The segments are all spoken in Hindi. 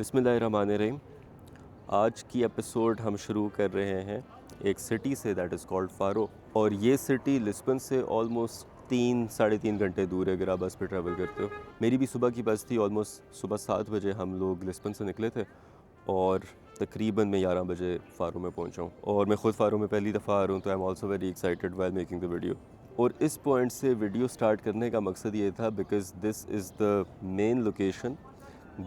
बिस्मिल्लाहिर्रहमानिर्रहीम। आज की एपिसोड हम शुरू कर रहे हैं एक city say that is called फ़ारो। और ये सिटी लिस्बन से ऑलमोस्ट 3-3.5 घंटे दूर है अगर आप बस पे ट्रैवल करते हो। मेरी भी सुबह की बस थी, ऑलमोस्ट सुबह 7 बजे हम लोग लिस्बन से निकले थे और तकरीबन मैं 11 बजे फ़ारो में पहुंचा हूँ। और मैं ख़ुद फ़ारो में पहली दफ़ा आ रहा हूँ, तो I am also very excited while making the video. और इस पॉइंट से वीडियो स्टार्ट करने का मकसद ये था because this is the main location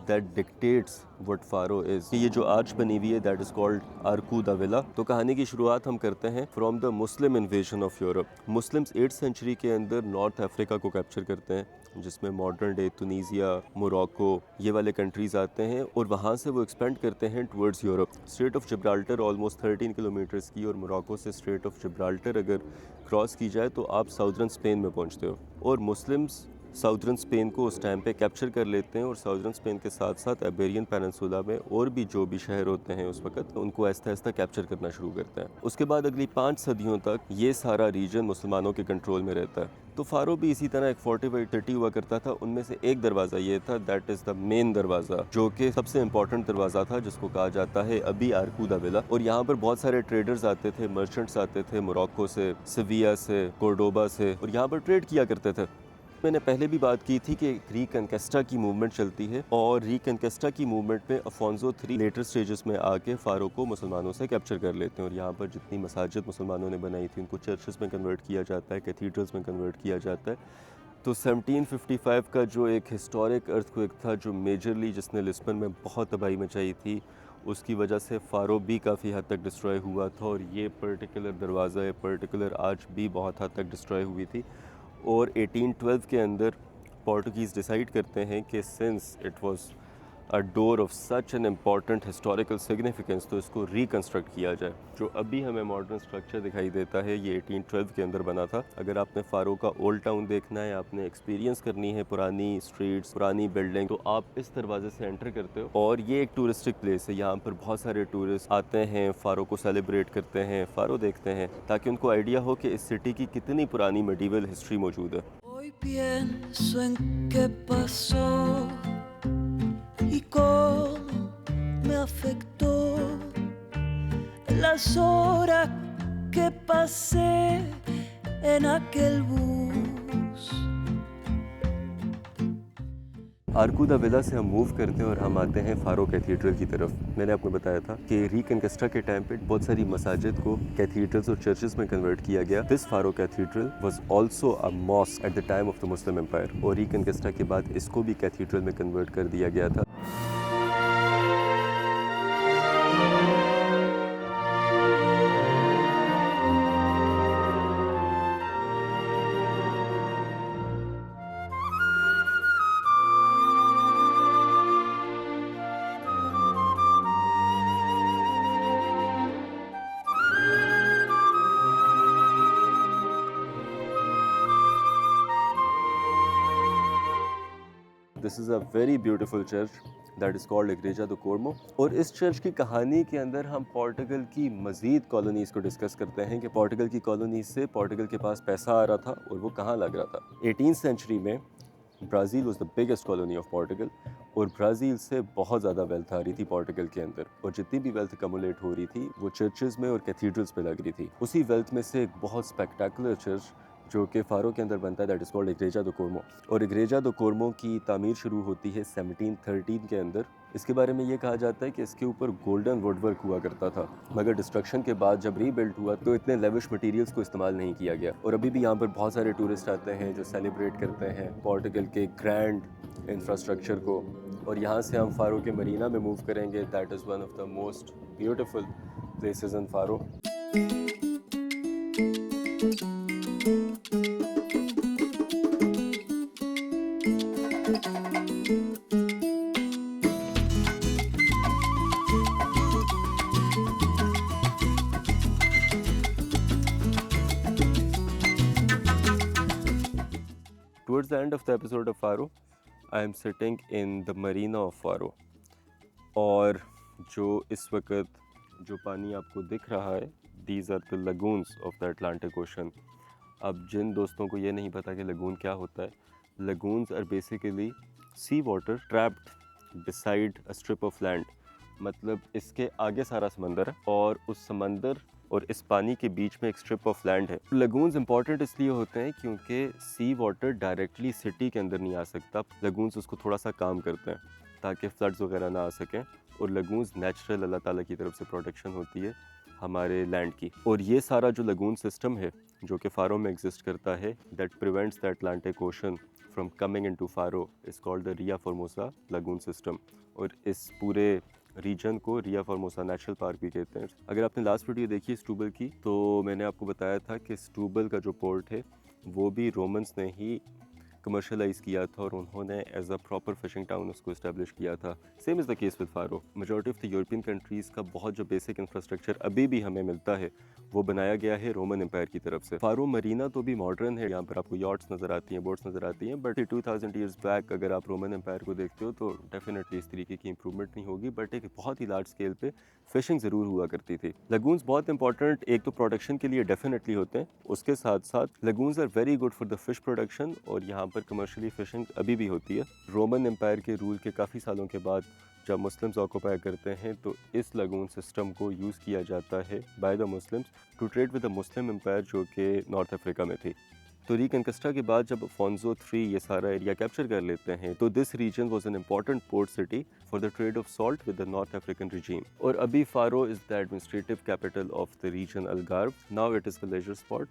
that dictates what Faro is. ये जो आर्च बनी हुई है that is called Arco da Vila. तो कहानी की शुरुआत हम करते हैं from the Muslim invasion of Europe. Muslims 8th century के अंदर नॉर्थ अफ्रीका को कैप्चर करते हैं, जिसमें मॉडर्न डे तुनीसिया, मोरक्को ये वाले कंट्रीज़ आते हैं और वहाँ से वो एक्सपेंड करते हैं towards Europe. Straight of Gibraltar almost 13 kilometres की, और मोरक्को से स्ट्रेट ऑफ जिब्राल्टर अगर क्रॉस की जाए तो आप साउदर्न स्पेन में पहुँचते हो। और मुस्लिम्स साउदर्न स्पेन को उस टाइम पे कैप्चर कर लेते हैं और साउदर्न स्पेन के साथ साथ इबेरियन पेनिनसुला में और भी जो भी शहर होते हैं उस वक्त उनको आहिस्ता आहिस्ता कैप्चर करना शुरू करते हैं। उसके बाद अगली 5 सदियों तक ये सारा रीजन मुसलमानों के कंट्रोल में रहता है। तो फ़ारो भी इसी तरह एक फोर्टिफाइड सिटी हुआ करता था। उनमें से एक दरवाज़ा ये था दैट इज़ द मेन दरवाज़ा, जो कि सबसे इंपॉर्टेंट दरवाज़ा था, जिसको कहा जाता है अभी आर्कू द विला। और यहाँ पर बहुत सारे ट्रेडर्स आते थे, मर्चेंट्स आते थे मोरक्को से, सिविया से, कोर्डोबा से, और यहाँ पर ट्रेड किया करते थे। मैंने पहले भी बात की थी कि रीकनकेस्टा की मूवमेंट चलती है, और रीकनकेस्टा की मूवमेंट में अफोंसो 3 लेटर स्टेजेस में आके फ़ारो को मुसलमानों से कैप्चर कर लेते हैं। और यहाँ पर जितनी मसाजिद मुसलमानों ने बनाई थी उनको चर्चेस में कन्वर्ट किया जाता है, कैथीड्रल्स में कन्वर्ट किया जाता है। तो 1755 का जो एक हिस्टोरिक अर्थक्वेक था, जो मेजरली जिसने लिस्बन में बहुत तबाही मचाई थी, उसकी वजह से फ़ारो भी काफ़ी हद तक डिस्ट्रॉय हुआ था। और ये पर्टिकुलर दरवाज़ा, ये पर्टिकुलर आर्च भी बहुत हद तक डिस्ट्रॉय हुई थी। और 1812 के अंदर पोर्टुगीज़ डिसाइड करते हैं कि since it was a door of such an important historical significance, तो इसको रिकंस्ट्रक्ट किया जाए। जो अभी हमें मॉडर्न स्ट्रक्चर दिखाई देता है ये 1812 के अंदर बना था। अगर आपने फ़ारो का ओल्ड टाउन देखना है, आपने एक्सपीरियंस करनी है पुरानी स्ट्रीट्स, पुरानी बिल्डिंग, तो आप इस दरवाजे से एंटर करते हो। और ये एक टूरिस्टिक प्लेस है, यहाँ पर बहुत सारे टूरिस्ट आते हैं, फ़ारो को सेलिब्रेट करते हैं, फ़ारो देखते हैं, ताकि उनको आइडिया हो कि इस सिटी की कितनी पुरानी मेडिवल हिस्ट्री मौजूद है। Hoy pienso en qué pasó y cómo me afectó las horas que pasé en aquel bus. Arco da Vila से हम मूव करते हैं और हम आते हैं फ़ारो कैथीड्रल की तरफ। मैंने आपको बताया था कि रिकनकेस्टा के टाइम पे बहुत सारी मसाजिद को कैथीड्रल्स और चर्चेस में कन्वर्ट किया गया। This Faro cathedral was also a mosque at the time of the Muslim empire, और रिकनकेस्टा के बाद इसको भी कैथीड्रल में कन्वर्ट कर दिया गया था। This is a very beautiful church that is called Igreja do Carmo. और इस चर्च की कहानी के अंदर हम पोर्टुगल की मज़ीद कॉलोनीज़ को डिस्कस करते हैं कि पोर्टुगल की कॉलोनीज़ से पोर्टुगल के पास पैसा आ रहा था और वो कहाँ लग रहा था। 18th सेंचुरी में Brazil was the biggest colony of Portugal, और ब्राज़ील से बहुत ज़्यादा वेल्थ आ रही थी पोर्टुगल के अंदर, और जितनी भी वेल्थ कमुलेट हो रही थी वो चर्चेज़ में और कैथीड्रल्स पे लग रही थी। उसी वेल्थ में से एक बहुत स्पेक्टेकुलर चर्च जो कि फ़ारो के अंदर बनता है that is called Igreja do Carmo. और इग्रेजा दो कोर्मो की तामीर शुरू होती है 1713 के अंदर। इसके बारे में ये कहा जाता है कि इसके ऊपर गोल्डन वुडवर्क हुआ करता था, मगर डिस्ट्रक्शन के बाद जब रीबिल्ड हुआ तो इतने लेविश मटेरियल्स को इस्तेमाल नहीं किया गया। और अभी भी यहाँ पर बहुत सारे टूरिस्ट आते हैं जो सेलिब्रेट करते हैं पोर्टुगल के ग्रैंड इंफ्रास्ट्रक्चर को। और यहाँ से हम फ़ारो के मरीना में मूव करेंगे, that is one of the most beautiful places in Faro. Towards the end of the episode of Faro, I am sitting in the marina of Faro. और जो इस वक्त जो पानी आपको दिख रहा है, these are the lagoons of the Atlantic Ocean. अब जिन दोस्तों को ये नहीं पता कि लगून क्या होता है, lagoons are basically sea water trapped beside a strip of land, मतलब इसके आगे सारा समंदर है और उस समंदर और इस पानी के बीच में एक स्ट्रिप ऑफ लैंड है। लगून्स इंपॉर्टेंट इसलिए होते हैं क्योंकि सी वाटर डायरेक्टली सिटी के अंदर नहीं आ सकता। लगून्स उसको थोड़ा सा काम करते हैं ताकि फ्लड्स वगैरह ना आ सकें, और लगून्स नेचुरल अल्लाह ताला की तरफ से प्रोटेक्शन होती है हमारे लैंड की। और ये सारा जो लगून सिस्टम है जो कि फ़ारो में एग्जिस्ट करता है, that prevents the Atlantic Ocean from coming into Faro, is called the Ria Formosa lagoon system. और इस पूरे रीजन को रिया फॉर्मोसा नेशनल पार्क भी कहते हैं। अगर आपने लास्ट वीडियो देखी स्टूबल की, तो मैंने आपको बताया था कि स्टूबल का जो पोर्ट है वो भी रोमन्स ने ही कमर्शलाइज किया था और उन्होंने as a proper fishing town उसको इस्टेब्लिश किया था। Same is the case with Faro. Majority of the European countries का बहुत जो बेसिक इंफ्रास्ट्रक्चर अभी भी हमें मिलता है वो बनाया गया है रोमन एम्पायर की तरफ से। फ़ारो मरीना तो भी मॉडर्न है, यहाँ पर आपको यॉट्स नज़र आती हैं, बोट्स नज़र आती हैं, बट 2000 ईयर्स बैक अगर आप रोमन एम्पायर को देखते हो तो डेफिनेटली इस तरीके की इंप्रूवमेंट नहीं होगी, बट एक बहुत ही लार्ज स्केल पे फिशिंग ज़रूर हुआ करती थी। लगून्स बहुत इंपॉर्टेंट एक तो प्रोडक्शन के लिए डेफिनेटली होते हैं, उसके साथ साथ lagoons are very good for the fish production, और यहाँ पर कमर्शियली फिशिंग अभी भी होती है। रोमन एम्पायर के रूल के काफ़ी सालों के बाद जब मुस्लिम्स ऑक्यूपाई करते हैं तो इस लगून सिस्टम को यूज़ किया जाता है by the Muslims to trade with the Muslim empire जो कि नॉर्थ अफ्रीका में थी। तो रिकनकस्टा के बाद जब अफोंसो III ये सारा एरिया कैप्चर कर लेते हैं तो this region was an important port city for the trade of salt with the North African regime. और अभी Faro is the administrative capital of the region Algarve. Now it is the leisure spot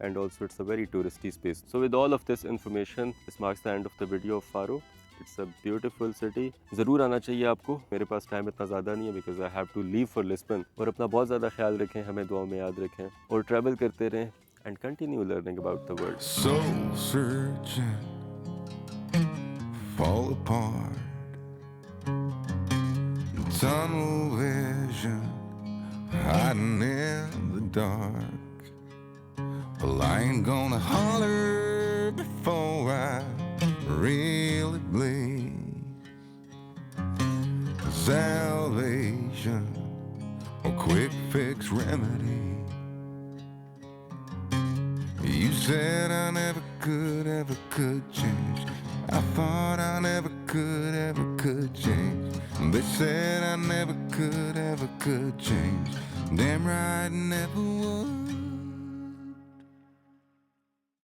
and also it's a very touristy space. So with all of this information, this marks the end of the video of Faro. It's a beautiful city. ज़रूर आना चाहिए आपको। मेरे पास टाइम इतना ज़्यादा नहीं है because I have to leave for Lisbon. और अपना बहुत ज़्यादा ख्याल रखें, हमें दुआओं में याद रखें और ट्रैवल करते रहें and continue learning about the world. Soul searching, fall apart, tunnel vision, hiding in the dark. Well, I ain't gonna holler before I really bleed. Salvation, a quick fix remedy. You said I never could change. I thought I never could change. They said I never could change. Damn right, never would.